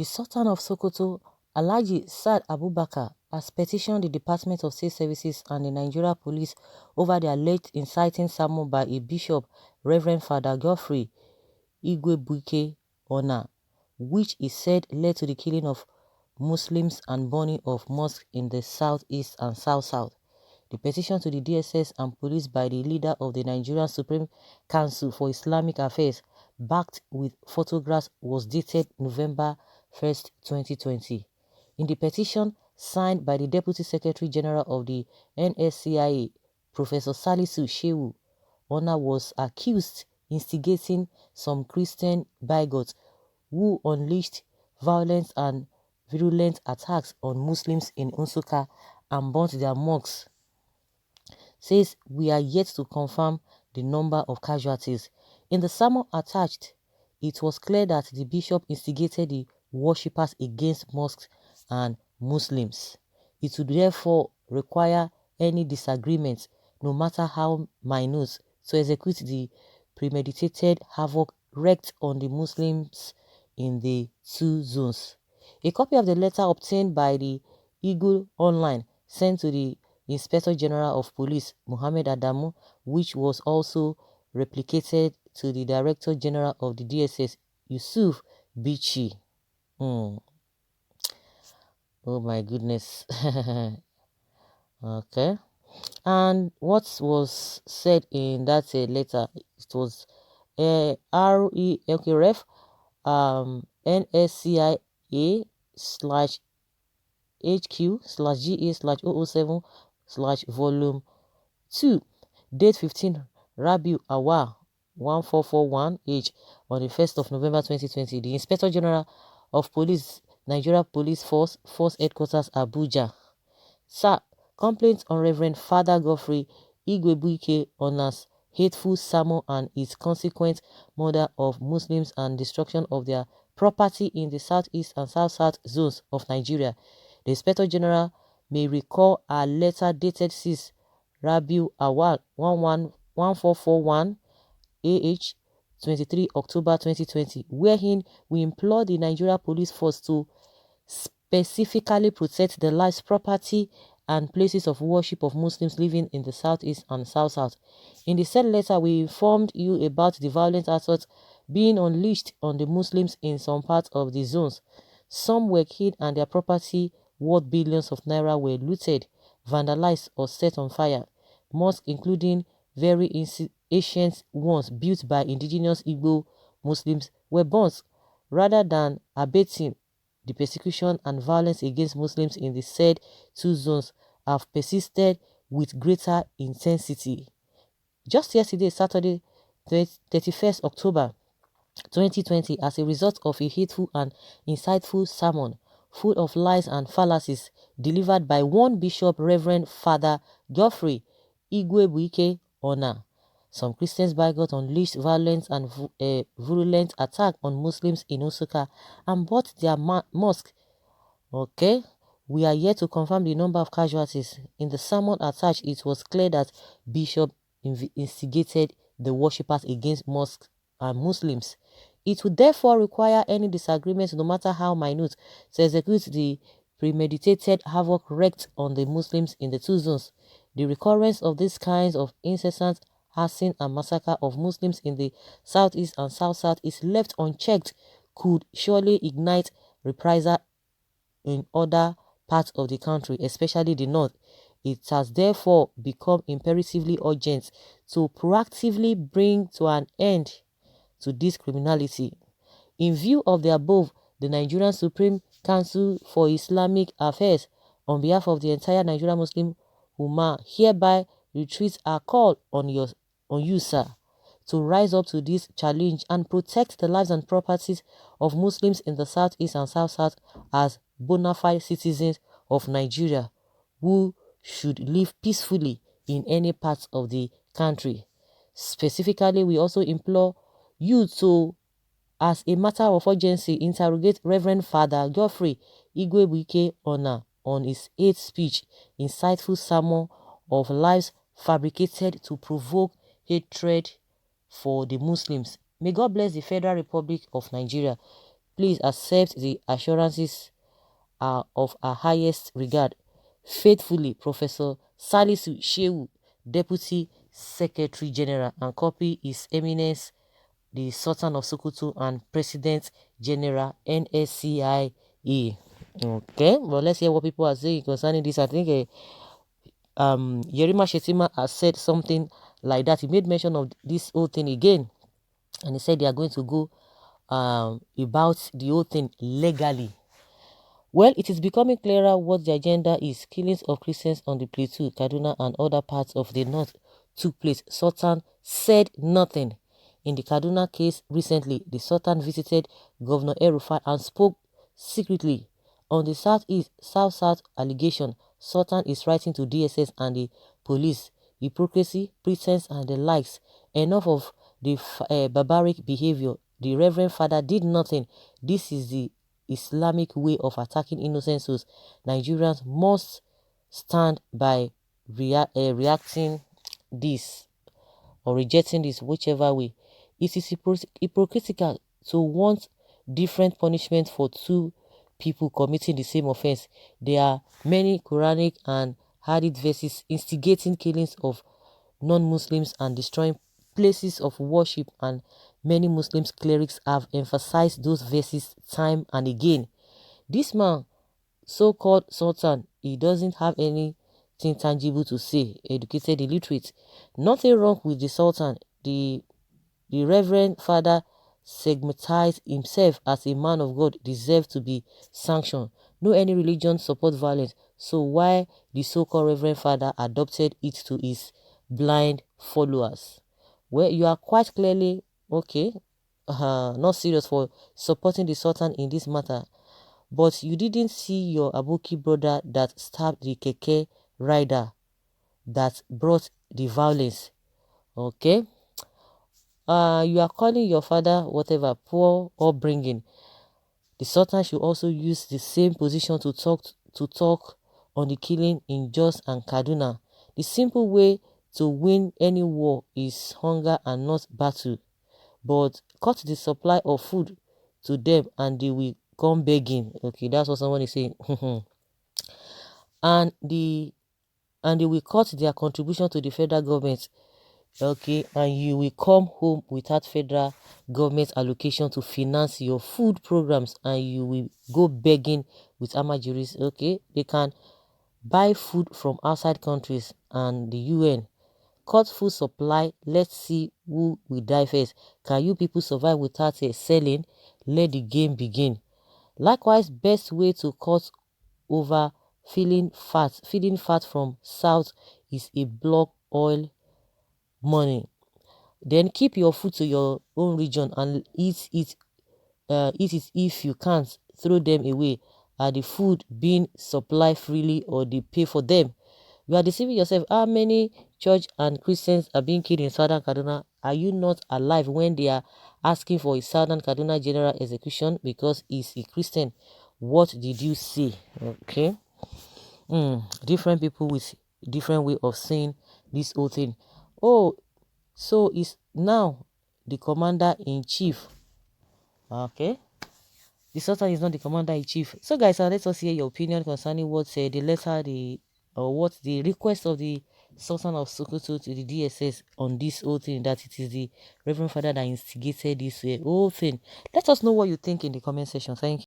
Sultan of Sokoto, Alhaji Saad Abubakar, has petitioned the Department of State Services and the Nigeria Police over the alleged inciting sermon by a bishop, Reverend Father Godfrey Igwebuike Ona, which is said led to the killing of Muslims and burning of mosques in the southeast and south-south. The petition to the DSS and police by the leader of the Nigerian Supreme Council for Islamic Affairs, backed with photographs, was dated November 1st, 2020. In the petition, signed by the Deputy Secretary General of the NSCIA, Professor Salisu Shehu, Ona was accused instigating some Christian bigots who unleashed violent and virulent attacks on Muslims in Nsukka and burnt their mosques. Says we are yet to confirm the number of casualties. In the sermon attached, it was clear that the bishop instigated the worshippers against mosques and Muslims. It would therefore require any disagreement, no matter how minute, to execute the premeditated havoc wreaked on the Muslims in the two zones. A copy of the letter obtained by the Eagle Online sent to the Inspector General of Police, Mohammed Adamu, which was also replicated to the Director General of the DSS, Yusuf Bichi. Oh my goodness. Okay. And what was said in that letter, it was REF NSCIA /HQ /GA /007 volume 2, date 15 Rabiu Awal 1441H on the 1st of November 2020. The Inspector General of Police, Nigeria Police Force Headquarters, Abuja. Sir, complaints on Reverend Father Godfrey Igwebuike Ona's hateful sermon and its consequent murder of Muslims and destruction of their property in the southeast and south-south zones of Nigeria. The Inspector General may recall a letter dated 6 Rabiu Awal 1441 AH 23 October 2020, wherein we implore the Nigeria Police Force to specifically protect the lives, property, and places of worship of Muslims living in the southeast and south-south. In the said letter, we informed you about the violent assaults being unleashed on the Muslims in some parts of the zones. Some were killed and their property, worth billions of naira, were looted, vandalized, or set on fire. Mosques, including very ancient ones built by indigenous Igbo Muslims, were burnt. Rather than abating, the persecution and violence against Muslims in the said two zones have persisted with greater intensity. Just yesterday, Saturday, 31st October 2020, as a result of a hateful and insightful sermon full of lies and fallacies delivered by one bishop, Reverend Father Godfrey Igwebuike Ona, some Christians bigots unleashed violent and virulent attack on Muslims in Nsukka and burnt their mosque. Okay, we are yet to confirm the number of casualties. In the sermon attached, it was clear that Bishop instigated the worshippers against mosques and Muslims. It would therefore require any disagreement, no matter how minute, to execute the premeditated havoc wreaked on the Muslims in the two zones. The recurrence of these kinds of incessant harassing and massacre of Muslims in the southeast and south-south is left unchecked could surely ignite reprisal in other parts of the country, especially the north. It has therefore become imperatively urgent to proactively bring to an end to this criminality. In view of the above, the Nigerian Supreme Council for Islamic Affairs, on behalf of the entire Nigerian Muslim Ummah, hereby retreats our call on you, sir, to rise up to this challenge and protect the lives and properties of Muslims in the southeast and south-south as bona fide citizens of Nigeria who should live peacefully in any part of the country. Specifically, we also implore you to, as a matter of urgency, interrogate Reverend Father Godfrey Igwebuike Ona on his hate speech, insightful sermon of lies fabricated to provoke hatred for the Muslims. May God bless the Federal Republic of Nigeria. Please accept the assurances of our highest regard. Faithfully, Professor Salisu Shehu, Deputy Secretary General, and copy His Eminence the Sultan of Sokoto and President General NSCIE. Okay, well, let's hear what people are saying concerning this. I think Yerima Shetima has said something like that. He made mention of this whole thing again, and he said they are going to go about the whole thing legally. Well, it is becoming clearer what the agenda is. Killings of Christians on the Plateau, Kaduna, and other parts of the north took place. Sultan said nothing. In the Kaduna case recently, the Sultan visited Governor El-Rufai and spoke secretly. On the southeast, south-south allegation, Sultan is writing to DSS and the police. Hypocrisy, pretense, and the likes. Enough of the barbaric behavior. The Reverend Father did nothing. This is the Islamic way of attacking innocent souls. Nigerians must stand by reacting this or rejecting this, whichever way. It is hypocritical to want different punishment for two people committing the same offense. There are many Quranic and Hadith verses instigating killings of non-Muslims and destroying places of worship, and many Muslims clerics have emphasized those verses time and again. This man, so-called Sultan, he doesn't have anything tangible to say. Educated, illiterate. Nothing wrong with the Sultan. The Reverend Father stigmatized himself as a man of God, deserves to be sanctioned. No any religion support violence, so why the so-called Reverend Father adopted it to his blind followers? Well, you are quite clearly, okay, not serious for supporting the Sultan in this matter, but you didn't see your Abuki brother that stabbed the keke rider that brought the violence, okay? You are calling your father whatever, poor or bringing. The Sultan should also use the same position to talk on the killing in Jos and Kaduna. The simple way to win any war is hunger and not battle. But cut the supply of food to them and they will come begging. Okay, that's what someone is saying. and they will cut their contribution to the federal government. Okay, and you will come home without federal government allocation to finance your food programs, and you will go begging with amajuris. Okay, they can buy food from outside countries and the UN. Cut food supply. Let's see who will die first. Can you people survive without selling? Let the game begin. Likewise, best way to cut over feeding fat from south is a block oil money. Then keep your food to your own region and eat it if you can't. Throw them away. Are the food being supplied freely or they pay for them? You are deceiving yourself. How many church and Christians are being killed in Southern Kaduna? Are you not alive when they are asking for a Southern Kaduna general execution because he's a Christian? What did you see? Okay. Different people with different way of saying this whole thing. Oh, so it's now the commander-in-chief. Okay. The Sultan is not the commander-in-chief. So guys, let us hear your opinion concerning what the letter, what the request of the Sultan of Sokoto to the DSS on this whole thing, that it is the Reverend Father that instigated this whole thing. Let us know what you think in the comment section. Thank you.